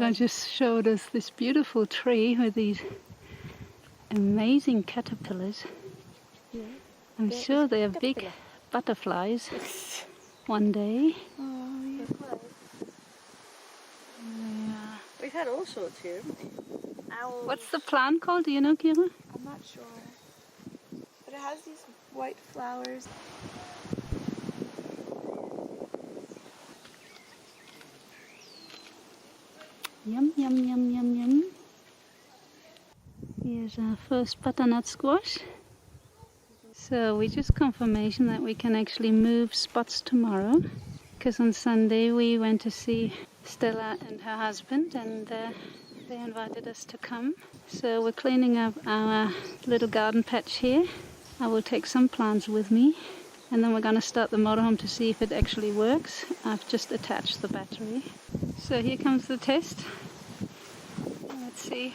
Barichara just showed us this beautiful tree with these amazing caterpillars. Yeah. I'm sure they are big butterflies one day. Oh, yeah. We've had all sorts here, haven't we? Owls. What's the plant called? Do you know, Kira? I'm not sure. But it has these white flowers. Yum, yum, yum, yum, yum. Here's our first butternut squash. So we just confirmation that we can actually move spots tomorrow, because on Sunday we went to see Stella and her husband, and they invited us to come. So we're cleaning up our little garden patch here. I will take some plants with me, and then we're going to start the motorhome to see if it actually works. I've just attached the battery. So here comes the test. Let's see.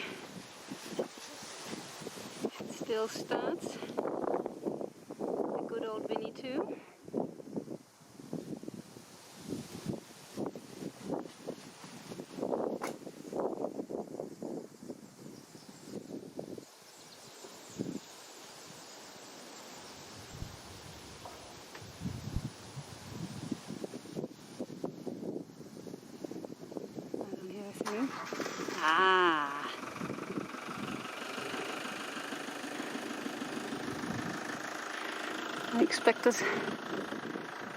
It still starts. The good old Vinny 2. Ah. I expect us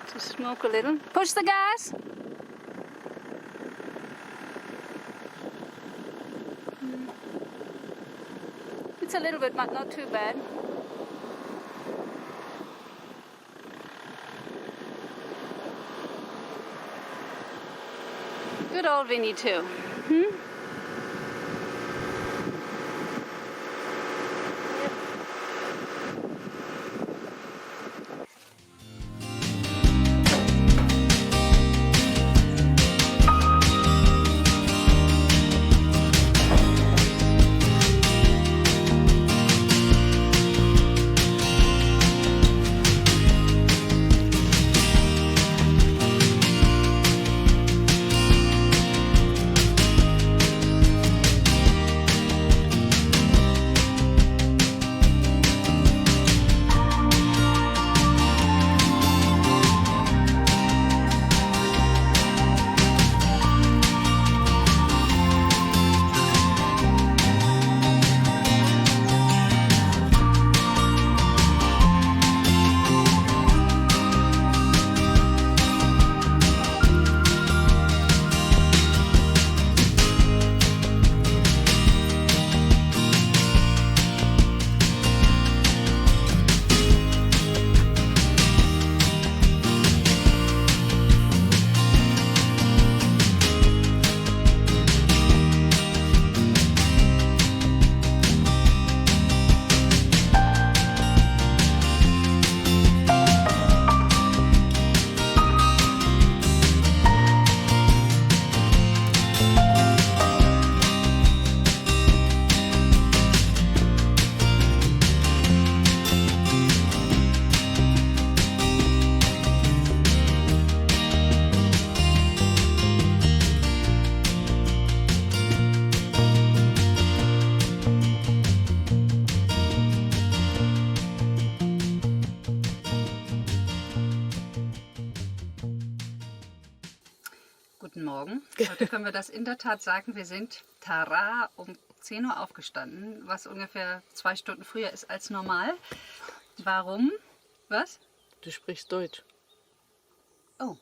to smoke a little. Push the gas! It's a little bit, but not too bad. Good old Vinny too. Guten Morgen. Heute können wir das in der Tat sagen. Wir sind tara um 10 Uhr aufgestanden, was ungefähr 2 Stunden früher ist als normal. Warum? Was? Du sprichst Deutsch. Oh.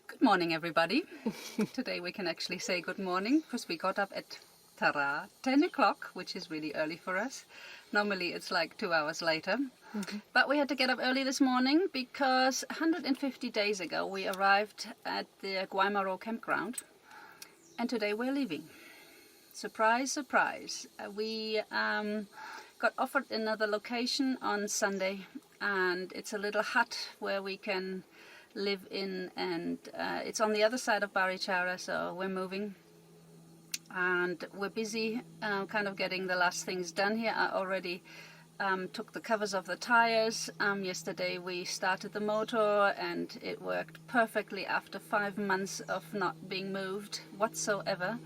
Good morning, everybody. Today we can actually say good morning because we got up at tara 10 o'clock, which is really early for us. Normally it's like 2 hours later. But we had to get up early this morning because 150 days ago we arrived at the Guaymaro campground, and today we're leaving. Surprise, surprise. We got offered another location on Sunday, and it's a little hut where we can live in, and it's on the other side of Barichara, so we're moving. And we're busy kind of getting the last things done here. I already took the covers off the tires. Yesterday we started the motor and it worked perfectly after 5 months of not being moved whatsoever.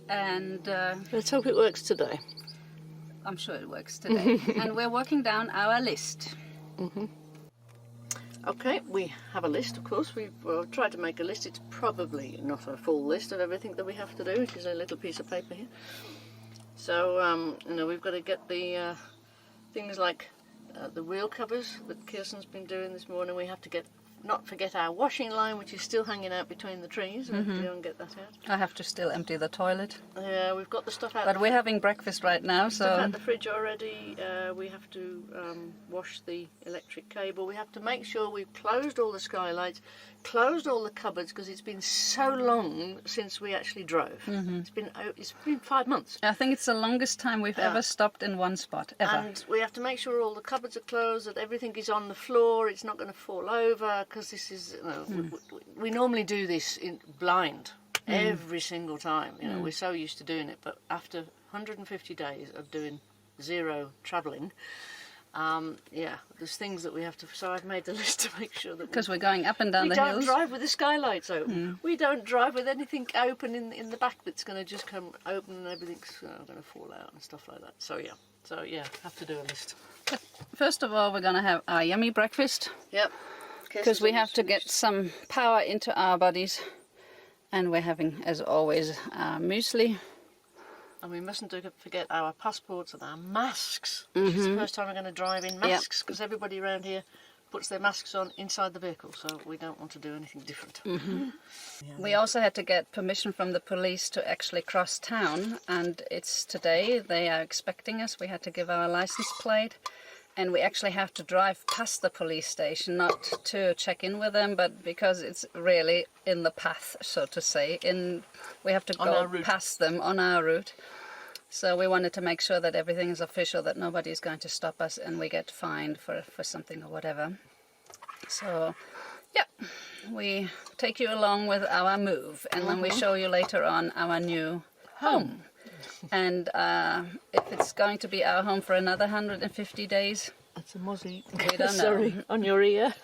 And let's hope it works today. I'm sure it works today. And we're working down our list. Okay, we have a list, of course. We've tried to make a list. It's probably not a full list of everything that we have to do, which is a little piece of paper here. So, you know, we've got to get the things like the wheel covers that Kirsten's been doing this morning. We have to not forget our washing line, which is still hanging out between the trees. We have to go and get that out. I have to still empty the toilet. Yeah, we've got the stuff out. But we're having breakfast right now, so... Stuff out the fridge already. We have to wash the electric cable. We have to make sure we've closed all the skylights, closed all the cupboards, because it's been so long since we actually drove. It's been 5 months. I think it's the longest time we've ever stopped in one spot, ever. And we have to make sure all the cupboards are closed, that everything is on the floor, it's not going to fall over, because this is, you know, we normally do this blind every single time. You know, we're so used to doing it, but after 150 days of doing zero travelling, yeah, there's things that we have to. So I've made the list to make sure that because we're going up and down the hills. We don't drive with the skylights open. We don't drive with anything open in the back that's going to just come open and everything's going to fall out and stuff like that. So yeah, have to do a list. But first of all, we're going to have our yummy breakfast. Yep. Because we have to get some power into our bodies, and we're having, as always, muesli. And we mustn't forget our passports and our masks. This is the first time we're going to drive in masks, because everybody around here puts their masks on inside the vehicle, so we don't want to do anything different. We also had to get permission from the police to actually cross town, and it's today. They are expecting us. We had to give our license plate. And we actually have to drive past the police station, not to check in with them, but because it's really in the path, so to say. We have to go past them on our route. So we wanted to make sure that everything is official, that nobody is going to stop us and we get fined for something or whatever. So, yeah, we take you along with our move, and then we show you later on our new home. And if it's going to be our home for another 150 days... That's a mozzie. We don't know. Sorry, on your ear.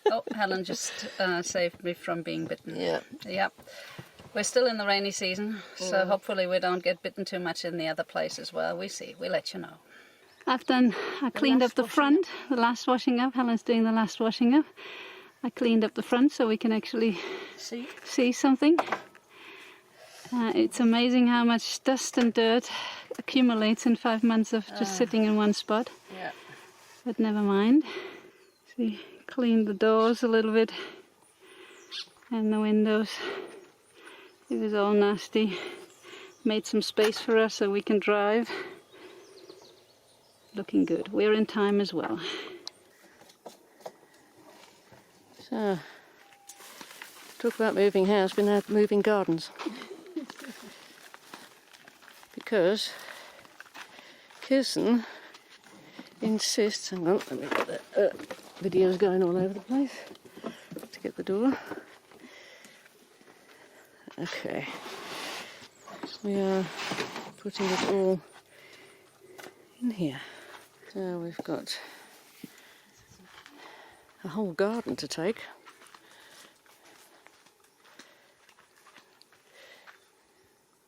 Oh, Helen just saved me from being bitten. Yeah. Yep. We're still in the rainy season, so hopefully we don't get bitten too much in the other place as well. We see. We'll let you know. I cleaned up the front, the last washing up. Helen's doing the last washing up. I cleaned up the front so we can actually see something. It's amazing how much dust and dirt accumulates in 5 months of just sitting in one spot. Yeah. But never mind. See, cleaned the doors a little bit and the windows. It was all nasty. Made some space for us so we can drive. Looking good. We're in time as well. So, talk about moving house, we're now moving gardens. Because Kirsten insists, hang on, let me get the videos going all over the place to get the door. Okay, we are putting it all in here. So we've got a whole garden to take.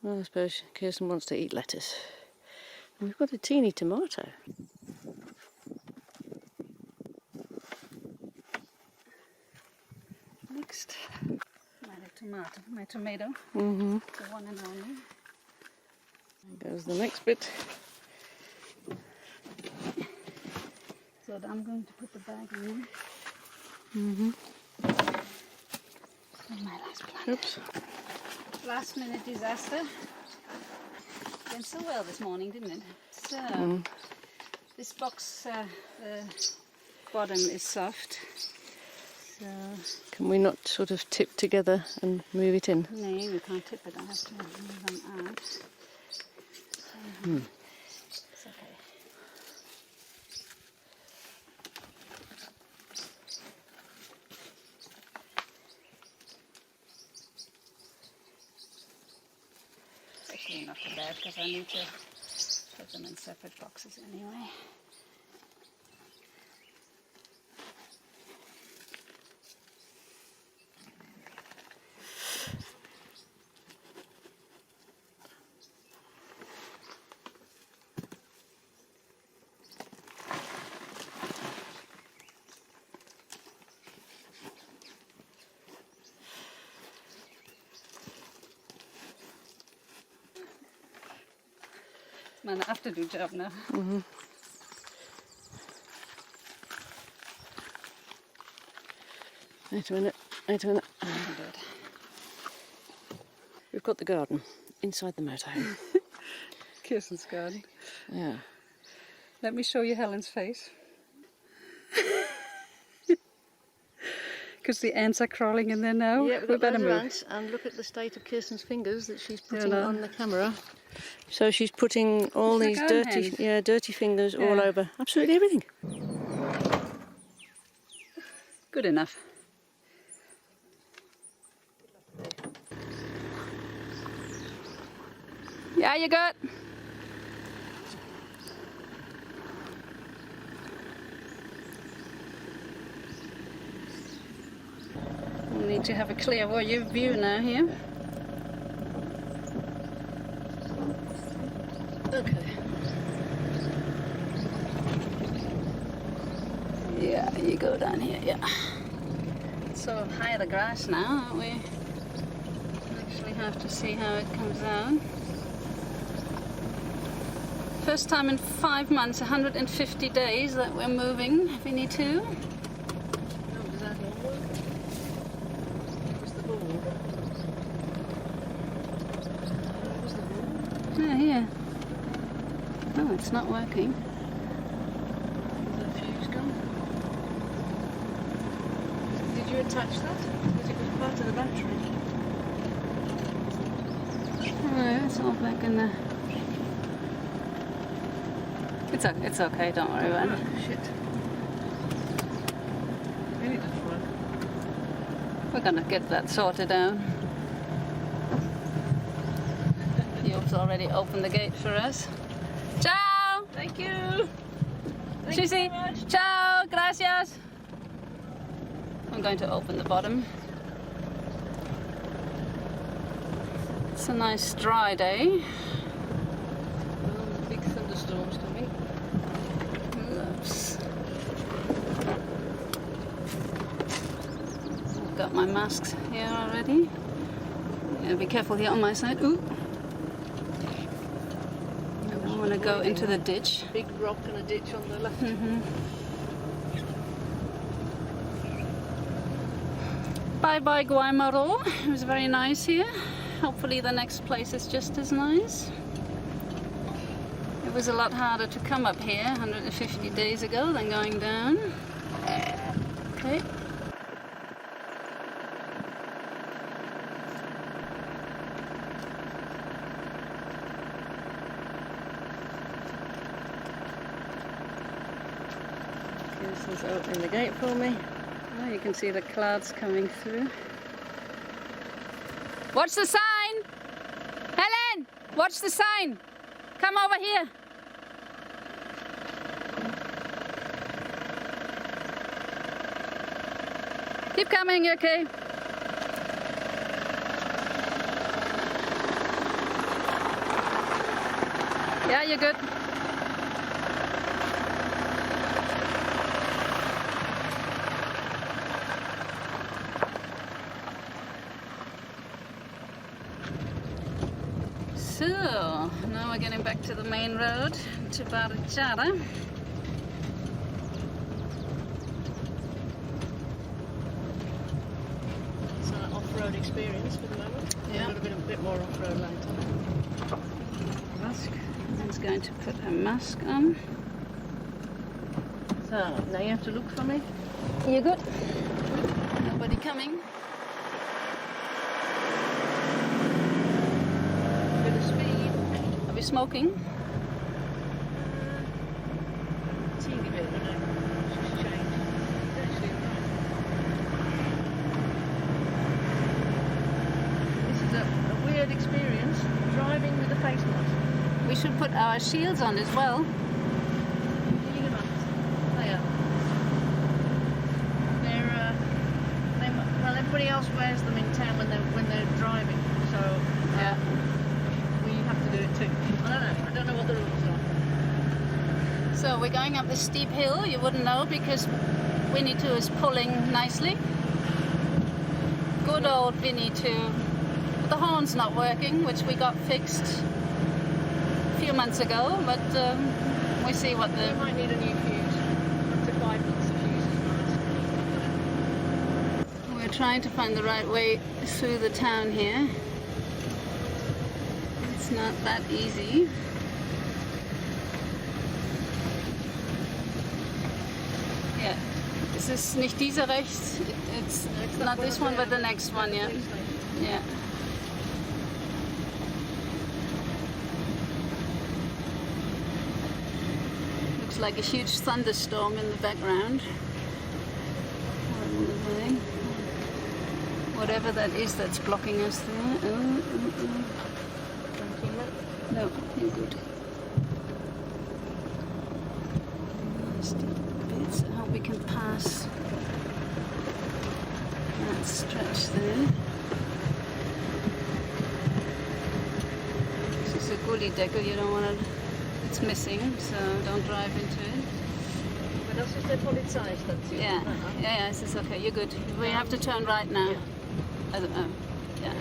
Well, I suppose Kirsten wants to eat lettuce. And we've got a teeny tomato. Next, my tomato. The one and only. There goes the next bit. So I'm going to put the bag in. My last plant. Oops. Last minute disaster. Went so well this morning, didn't it? So, this box, the bottom is soft. So, can we not sort of tip together and move it in? no, we can't tip it. I have to move them out. So, it's okay. Actually not too bad because I need to put them in separate boxes anyway. Mijn afterdoe-job now. Wait a minute. We've got the garden inside the motorhome. Kirsten's garden. Yeah. Let me show you Helen's face. Because the ants are crawling in there now. Yeah, we've We got better loads of move. ants, and look at the state of Kirsten's fingers that she's Yeah, putting no. on the camera. So she's putting all It's these like her dirty, hand. dirty fingers all Yeah. over absolutely everything. Good enough. Yeah, you good? We need to have a clear view now here. Okay. Yeah, you go down here, yeah. So high the grass now, aren't we? Actually have to see how it comes down. First time in 5 months, 150 days that we're moving, Vinny too. Oh, does that all work? Where's the ball? Where's the ball? Yeah, here. Oh, it's not working. Is the fuse gone? Did you attach that? Because it was part of the battery. Oh, it's all back in there. It's okay, don't worry about it. Oh, shit. Really doesn't work. We're gonna get that sorted out. You've already opened the gate for us. Ciao! Thank you! Susie! Ciao! Gracias! I'm going to open the bottom. It's a nice dry day. Big thunderstorms coming. Oops. I've got my masks here already. Yeah, be careful here on my side. Ooh! I don't want to go into the ditch. Big rock and a ditch on the left. Bye bye Guaymaro. It was very nice here. Hopefully the next place is just as nice. It was a lot harder to come up here 150 days ago than going down. Okay. Kirsten's opening the gate for me. Oh, you can see the clouds coming through. Watch the sign! Helen! Watch the sign! Come over here! Keep coming, okay? Yeah, you're good. So, now we're getting back to the main road, to Barichara. It's an off-road experience for the moment. Yeah. A little bit more off-road later. Mask. He's going to put her mask on. So, now you have to look for me. You good? Nobody coming? Bit of speed. Are we smoking? Teeny bit, but no. It's just changed. It's actually right. This is a weird experience, driving with a face mask. We should put our shields on as well. Leaving them up. They are. Well, everybody else wears them in town when they're driving, so Yeah. we have to do it too. I don't know what the rules are. So we're going up this steep hill. You wouldn't know because Winnie 2 is pulling nicely. Good old Winnie 2. The horn's not working, which we got fixed a few months ago, but we see what We the... might need a new fuse. Up to 5 months of fuse is nice. We're trying to find the right way through the town here. It's not that easy. Yeah, this is nicht dieser rechts. It's not this one, but the next one, yeah. Yeah. Looks like a huge thunderstorm in the background. Whatever that is that's blocking us there. No, you're good. Steep bits. I hope we can pass that stretch there. This is a gully decker, you don't want to... It's missing, so don't drive into it. But das ist der Polizeistation. Yeah, this is okay, you're good. We have to turn right now. Yeah.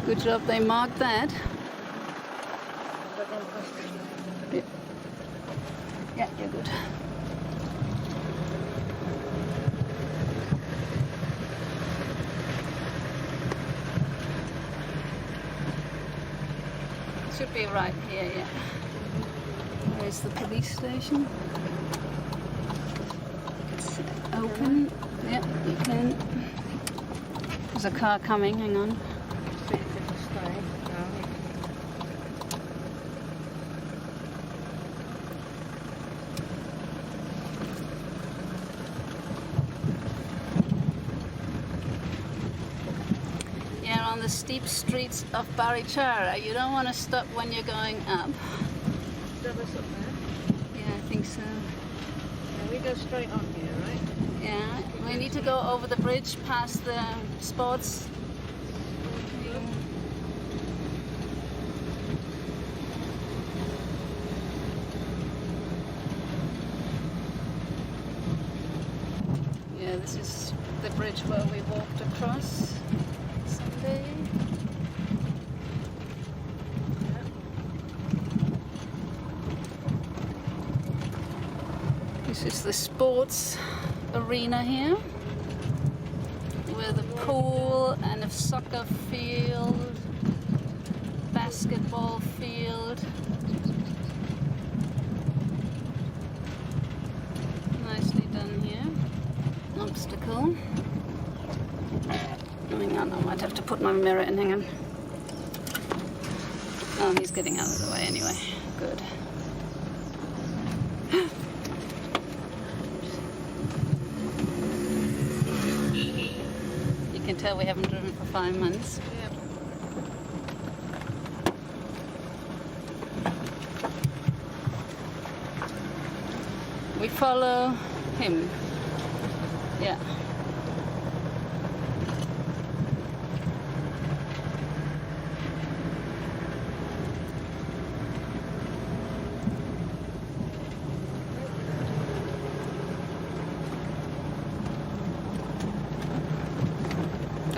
Good job, they marked that. Yeah, you're good. Should be right here, yeah. Where's the police station? It's open. Yeah, you can. There's a car coming, hang on. See if it'll stay. Yeah, on the steep streets of Barichara. You don't want to stop when you're going up. Double up there. Yeah, I think so. Yeah, we go straight on here, right? Yeah, we need to go over the bridge past the sports. Yeah, this is the bridge where we walked across Sunday. This is the sports arena here, with a pool and a soccer field, basketball field. Nicely done here. Obstacle. Hang on, I might have to put my mirror in, hang on. Oh, he's getting out of the way anyway. Good. You can tell we haven't driven for 5 months. Yeah. We follow him. Yeah.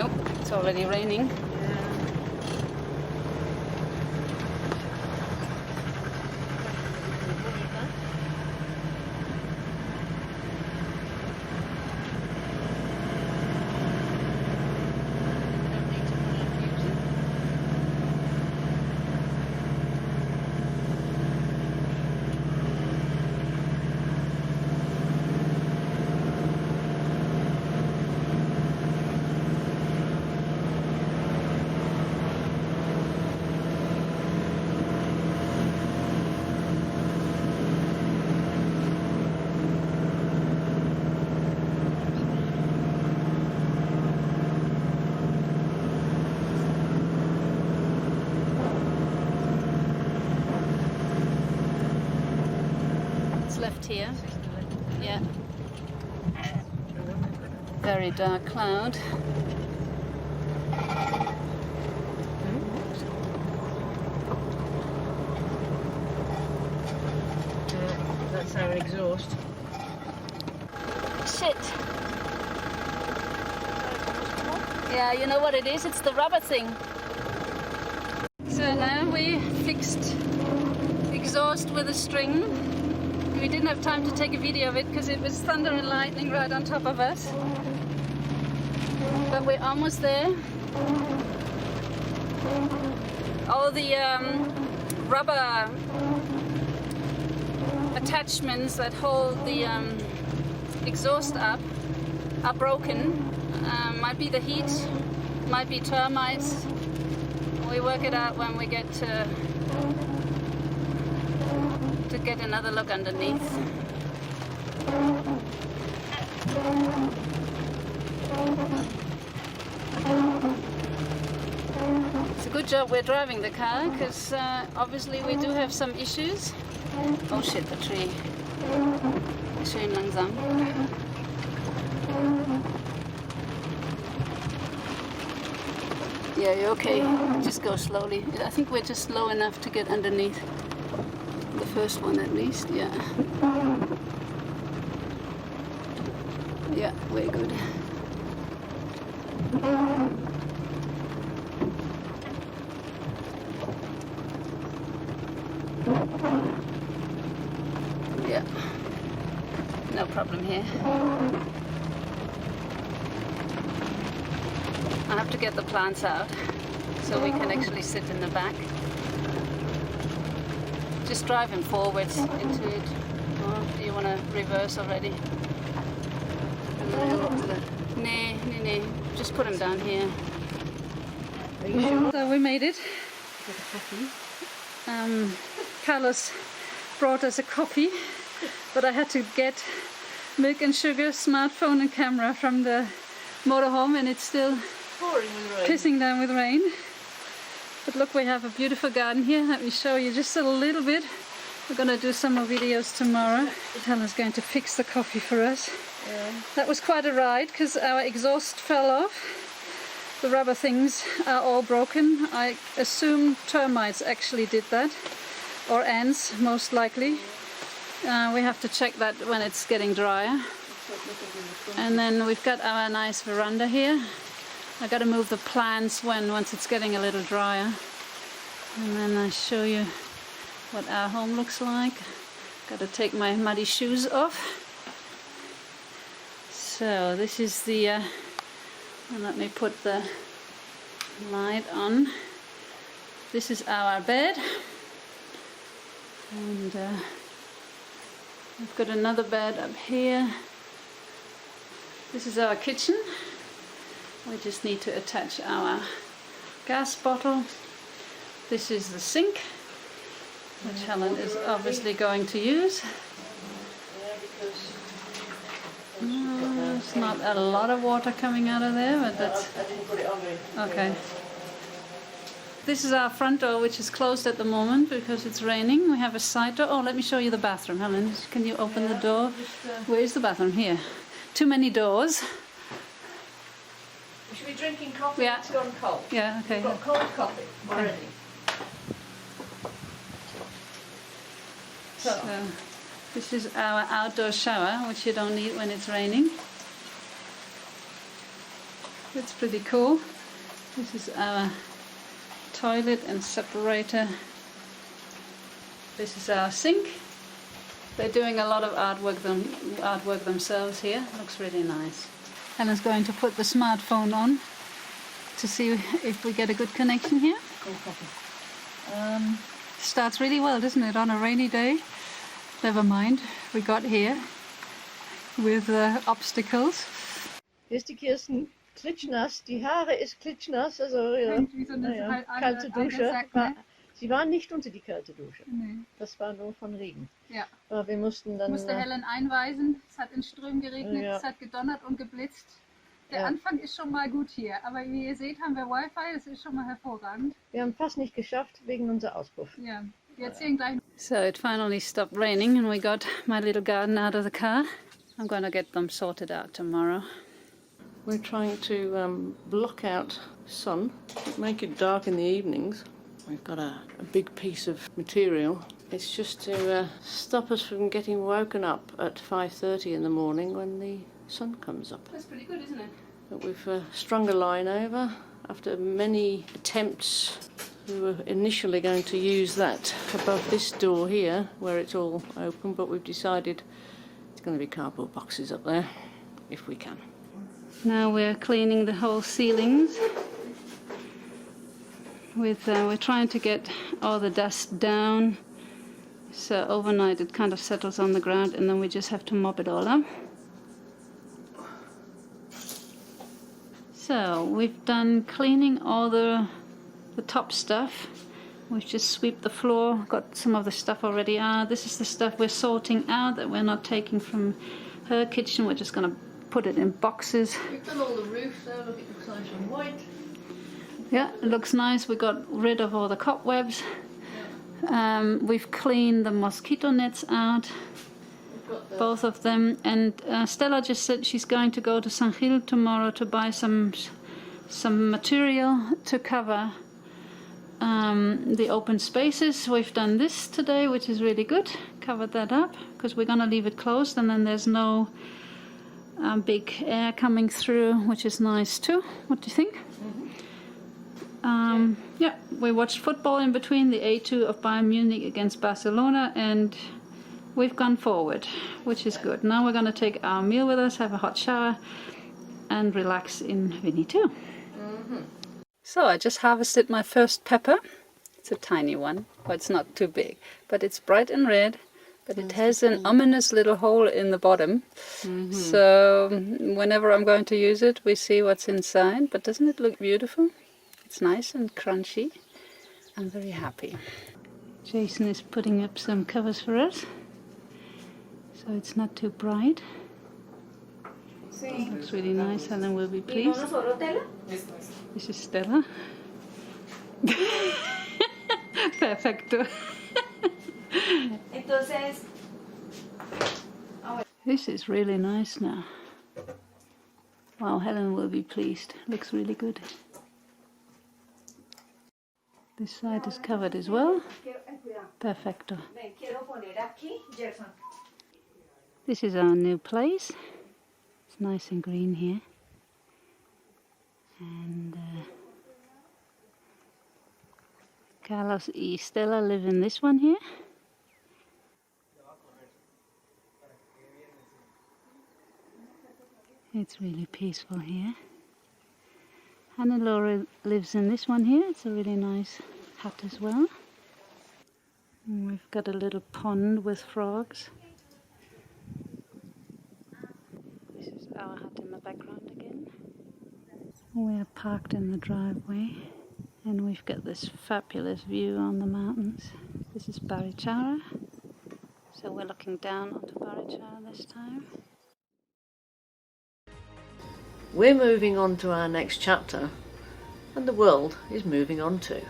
Oh, it's already raining. Left here. Yeah. Very dark cloud. That's our exhaust. Shit. Yeah, you know what it is? It's the rubber thing. So now we fixed exhaust with a string. We didn't have time to take a video of it because it was thunder and lightning right on top of us. But we're almost there. All the rubber attachments that hold the exhaust up are broken. Might be the heat, might be termites. We work it out when we get to get another look underneath. It's a good job we're driving the car because obviously we do have some issues. Oh shit, the tree. Schön langsam. Yeah, you're okay. Just go slowly. I think we're just low enough to get underneath. The first one at least, yeah. Yeah, we're good. Yeah, no problem here. I have to get the plants out so we can actually sit in the back. Just drive him forwards into it. Or do you want to reverse already? No. Just put him down here. Are you sure? So we made it. Carlos brought us a coffee, but I had to get milk and sugar, smartphone and camera from the motorhome, and it's still Pouring with rain. pissing down with rain. But look, we have a beautiful garden here. Let me show you just a little bit. We're going to do some more videos tomorrow. Helen's going to fix the coffee for us. Yeah. That was quite a ride because our exhaust fell off. The rubber things are all broken. I assume termites actually did that, or ants most likely. We have to check that when it's getting drier. And then we've got our nice veranda here. I got to move the plants once it's getting a little drier. And then I show you what our home looks like. Got to take my muddy shoes off. So this is the, and let me put the light on. This is our bed. And we've got another bed up here. This is our kitchen. We just need to attach our gas bottle. This is the sink, which Helen is obviously going to use. There's not a lot of water coming out of there, but that's okay. This is our front door, which is closed at the moment because it's raining. We have a side door. Oh, let me show you the bathroom, Helen. Can you open the door? Where is the bathroom? Here. Too many doors. We should be drinking coffee. Yeah. It's gone cold. Yeah, okay. We've got cold coffee already. So, this is our outdoor shower, which you don't need when it's raining. It's pretty cool. This is our toilet and separator. This is our sink. They're doing a lot of artwork themselves here. Looks really nice. Helen's going to put the smartphone on to see if we get a good connection here. Cold coffee. Starts really well, doesn't it, on a rainy day? Never mind, we got here with obstacles. Hier ist die Kirsten klitschnass, die Haare ist klitschnass, also ja, kalte Dusche. Sie waren nicht unter die kalte Dusche, das war nur von Regen. Ja. Aber wir mussten dann... Musste Helen einweisen, es hat in Strömen geregnet, Ja. es hat gedonnert und geblitzt. Der Ja. Anfang ist schon mal gut hier, aber wie ihr seht, haben wir Wi-Fi, das ist schon mal hervorragend. Wir haben fast nicht geschafft wegen unserer Auspuff. Ja, wir erzählen gleich. So it finally stopped raining and we got my little garden out of the car. I'm going to get them sorted out tomorrow. We're trying to block out sun, make it dark in the evenings. We've got a big piece of material. It's just to stop us from getting woken up at 5:30 in the morning when the sun comes up. That's pretty good, isn't it? But we've strung a line over after many attempts We were initially going to use that above this door here, where it's all open, but we've decided it's going to be cardboard boxes up there, if we can. Now we're cleaning the whole ceilings. We're trying to get all the dust down, so overnight it kind of settles on the ground, and then we just have to mop it all up. So we've done cleaning all the top stuff. We've just swept the floor, got some of the stuff already out. This is the stuff we're sorting out that we're not taking from her kitchen. We're just going to put it in boxes. We've done all the roof there, look, it looks nice and white. Yeah, it looks nice. We got rid of all the cobwebs. We've cleaned the mosquito nets out, both of them. And Stella just said she's going to go to San Gil tomorrow to buy some material to cover the open spaces. We've done this today, which is really good. Covered that up because we're going to leave it closed, and then there's no big air coming through, which is nice too. What do you think? Yeah, we watched football in between, the A2 of Bayern Munich against Barcelona, and we've gone forward, which is good. Now we're going to take our meal with us, have a hot shower, and relax in Vinny too. So I just harvested my first pepper. It's a tiny one, but it's not too big. But it's bright and red, but it has an ominous little hole in the bottom. So whenever I'm going to use it, we see what's inside. But doesn't it look beautiful? It's nice and crunchy. I'm very happy. Jason is putting up some covers for us, so it's not too bright. It looks really nice. Helen will be pleased. This is Stella. Perfecto. This is really nice now. Wow, Helen will be pleased. Looks really good. This side is covered as well. Perfecto. This is our new place. It's nice and green here. And Carlos y Stella live in this one here. It's really peaceful here. Hannah-Laura lives in this one here. It's a really nice hut as well. And we've got a little pond with frogs. This is our hut in the background again. We're parked in the driveway, and we've got this fabulous view on the mountains. This is Barichara, so we're looking down onto Barichara this time. We're moving on to our next chapter, and the world is moving on too.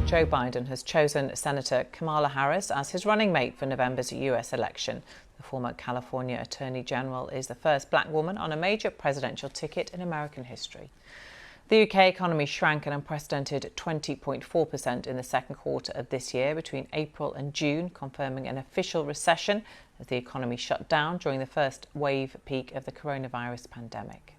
Joe Biden has chosen Senator Kamala Harris as his running mate for November's US election. The former California Attorney General is the first black woman on a major presidential ticket in American history. The UK economy shrank an unprecedented 20.4% in the second quarter of this year between April and June, confirming an official recession as the economy shut down during the first wave peak of the coronavirus pandemic.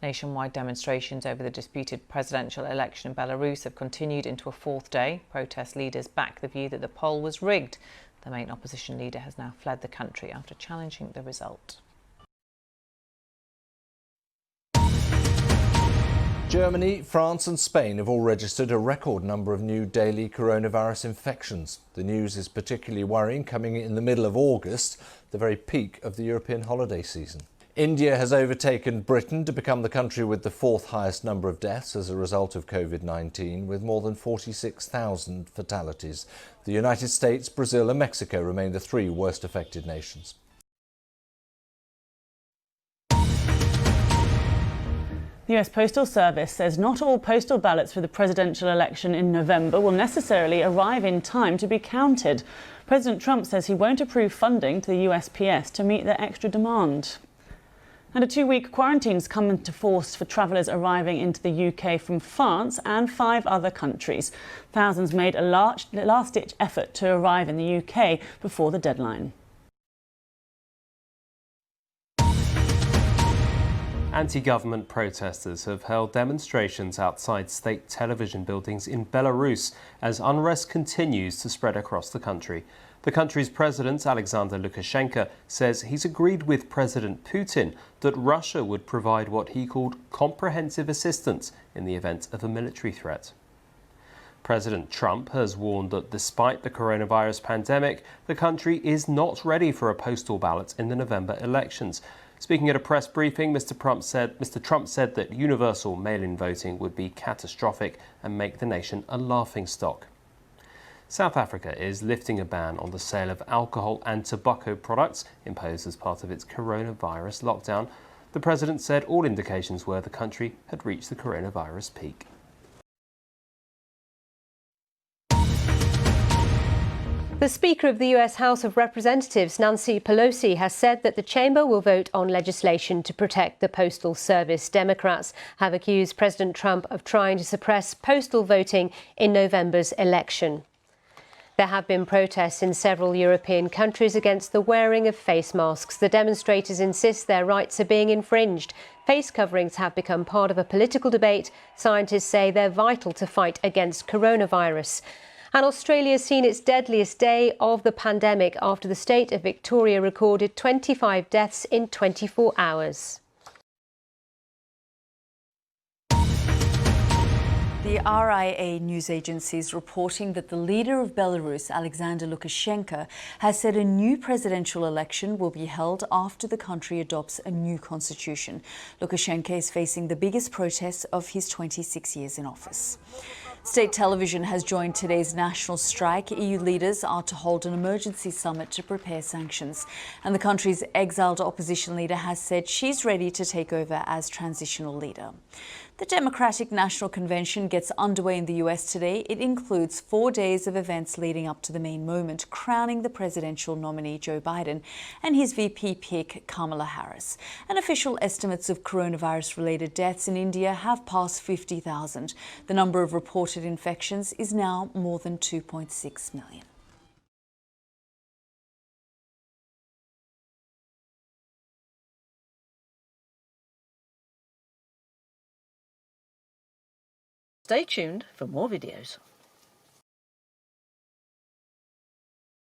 Nationwide demonstrations over the disputed presidential election in Belarus have continued into a fourth day. Protest leaders back the view that the poll was rigged. The main opposition leader has now fled the country after challenging the result. Germany, France and Spain have all registered a record number of new daily coronavirus infections. The news is particularly worrying coming in the middle of August, the very peak of the European holiday season. India has overtaken Britain to become the country with the fourth highest number of deaths as a result of COVID-19, with more than 46,000 fatalities. The United States, Brazil and Mexico remain the three worst affected nations. The US Postal Service says not all postal ballots for the presidential election in November will necessarily arrive in time to be counted. President Trump says he won't approve funding to the USPS to meet their extra demand. And a 2-week quarantine's come into force for travellers arriving into the UK from France and 5 other countries. Thousands made a last-ditch effort to arrive in the UK before the deadline. Anti-government protesters have held demonstrations outside state television buildings in Belarus as unrest continues to spread across the country. The country's president, Alexander Lukashenko, says he's agreed with President Putin that Russia would provide what he called comprehensive assistance in the event of a military threat. President Trump has warned that despite the coronavirus pandemic, the country is not ready for a postal ballot in the November elections. Speaking at a press briefing, Mr. Trump said that universal mail-in voting would be catastrophic and make the nation a laughingstock. South Africa is lifting a ban on the sale of alcohol and tobacco products imposed as part of its coronavirus lockdown. The president said all indications were the country had reached the coronavirus peak. The Speaker of the US House of Representatives, Nancy Pelosi, has said that the chamber will vote on legislation to protect the Postal Service. Democrats have accused President Trump of trying to suppress postal voting in November's election. There have been protests in several European countries against the wearing of face masks. The demonstrators insist their rights are being infringed. Face coverings have become part of a political debate. Scientists say they're vital to fight against coronavirus. And Australia's seen its deadliest day of the pandemic after the state of Victoria recorded 25 deaths in 24 hours. The RIA news agency is reporting that the leader of Belarus, Alexander Lukashenko, has said a new presidential election will be held after the country adopts a new constitution. Lukashenko is facing the biggest protests of his 26 years in office. State television has joined today's national strike. EU leaders are to hold an emergency summit to prepare sanctions. And the country's exiled opposition leader has said she's ready to take over as transitional leader. The Democratic National Convention gets underway in the US today. It includes 4 days of events leading up to the main moment, crowning the presidential nominee Joe Biden and his VP pick Kamala Harris. And official estimates of coronavirus-related deaths in India have passed 50,000. The number of reported infections is now more than 2.6 million. Stay tuned for more videos.